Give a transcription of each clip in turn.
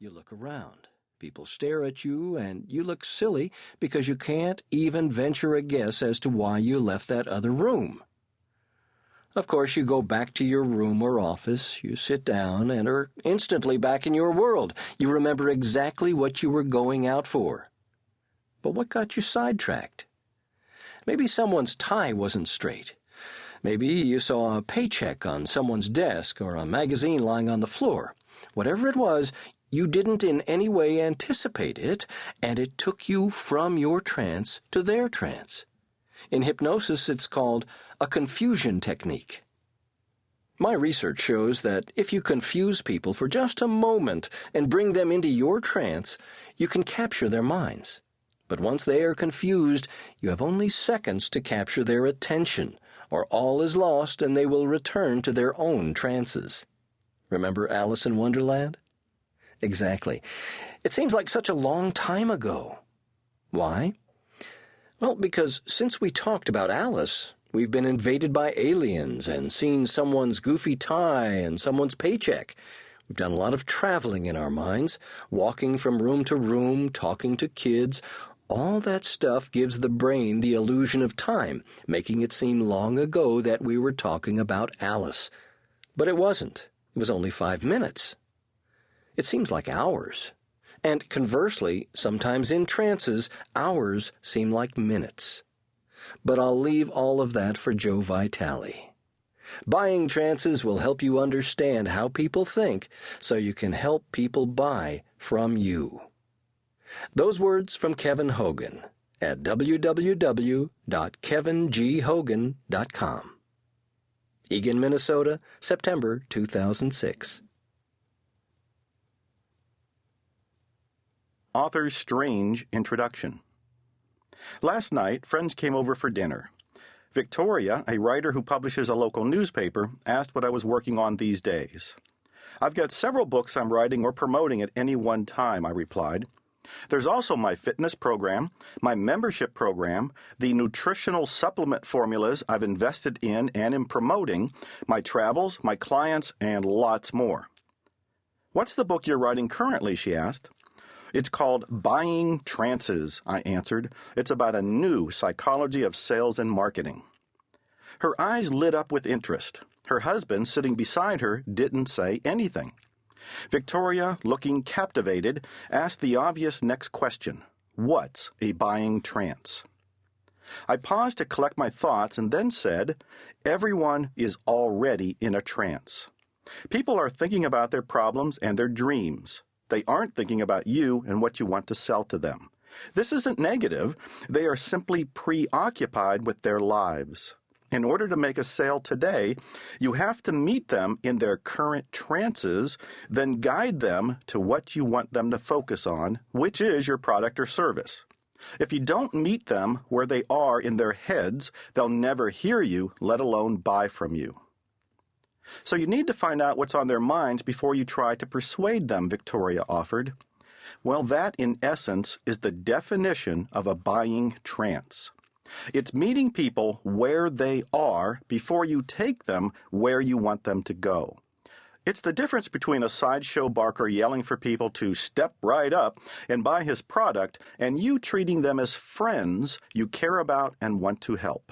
You look around. People stare at you, and you look silly because you can't even venture a guess as to why you left that other room. Of course, you go back to your room or office, you sit down, and are instantly back in your world. You remember exactly what you were going out for. But what got you sidetracked? Maybe someone's tie wasn't straight. Maybe you saw a paycheck on someone's desk or a magazine lying on the floor. Whatever it was, you didn't in any way anticipate it, and it took you from your trance to their trance. In hypnosis, it's called a confusion technique. My research shows that if you confuse people for just a moment and bring them into your trance, you can capture their minds. But once they are confused, you have only seconds to capture their attention, or all is lost and they will return to their own trances. Remember Alice in Wonderland? Exactly. It seems like such a long time ago. Why? Well, because since we talked about Alice, we've been invaded by aliens and seen someone's goofy tie and someone's paycheck. We've done a lot of traveling in our minds, walking from room to room, talking to kids. All that stuff gives the brain the illusion of time, making it seem long ago that we were talking about Alice. But it wasn't. It was only 5 minutes. It seems like hours. And conversely, sometimes in trances, hours seem like minutes. But I'll leave all of that for Joe Vitale. Buying Trances will help you understand how people think so you can help people buy from you. Those words from Kevin Hogan at www.kevinghogan.com. Eagan, Minnesota, September 2006. Author's strange introduction. Last night, friends came over for dinner. Victoria, a writer who publishes a local newspaper, asked what I was working on these days. I've got several books I'm writing or promoting at any one time, I replied. There's also my fitness program, my membership program, the nutritional supplement formulas I've invested in and am promoting, my travels, my clients, and lots more. What's the book you're writing currently, she asked. It's called Buying Trances, I answered. It's about a new psychology of sales and marketing. Her eyes lit up with interest. Her husband, sitting beside her, didn't say anything. Victoria, looking captivated, asked the obvious next question. What's a buying trance? I paused to collect my thoughts and then said, everyone is already in a trance. People are thinking about their problems and their dreams. They aren't thinking about you and what you want to sell to them. This isn't negative. They are simply preoccupied with their lives. In order to make a sale today, you have to meet them in their current trances, then guide them to what you want them to focus on, which is your product or service. If you don't meet them where they are in their heads, they'll never hear you, let alone buy from you. So you need to find out what's on their minds before you try to persuade them, Victoria offered. Well, that, in essence, is the definition of a buying trance. It's meeting people where they are before you take them where you want them to go. It's the difference between a sideshow barker yelling for people to step right up and buy his product and you treating them as friends you care about and want to help.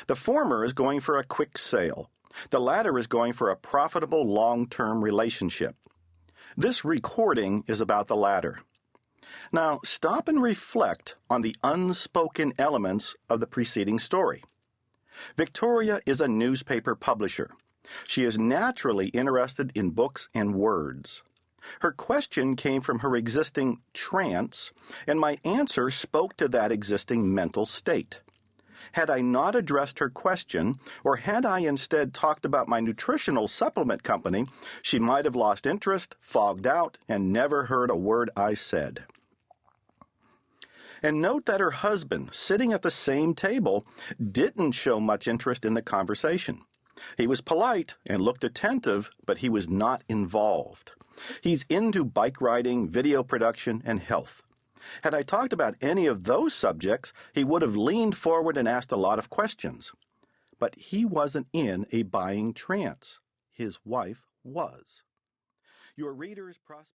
The former is going for a quick sale. The latter is going for a profitable long-term relationship. This recording is about the latter. Now, stop and reflect on the unspoken elements of the preceding story. Victoria is a newspaper publisher. She is naturally interested in books and words. Her question came from her existing trance, and my answer spoke to that existing mental state. Had I not addressed her question, or had I instead talked about my nutritional supplement company, she might have lost interest, fogged out, and never heard a word I said. And note that her husband, sitting at the same table, didn't show much interest in the conversation. He was polite and looked attentive, but he was not involved. He's into bike riding, video production, and health. Had I talked about any of those subjects, he would have leaned forward and asked a lot of questions. But he wasn't in a buying trance. His wife was. Your reader's prospect.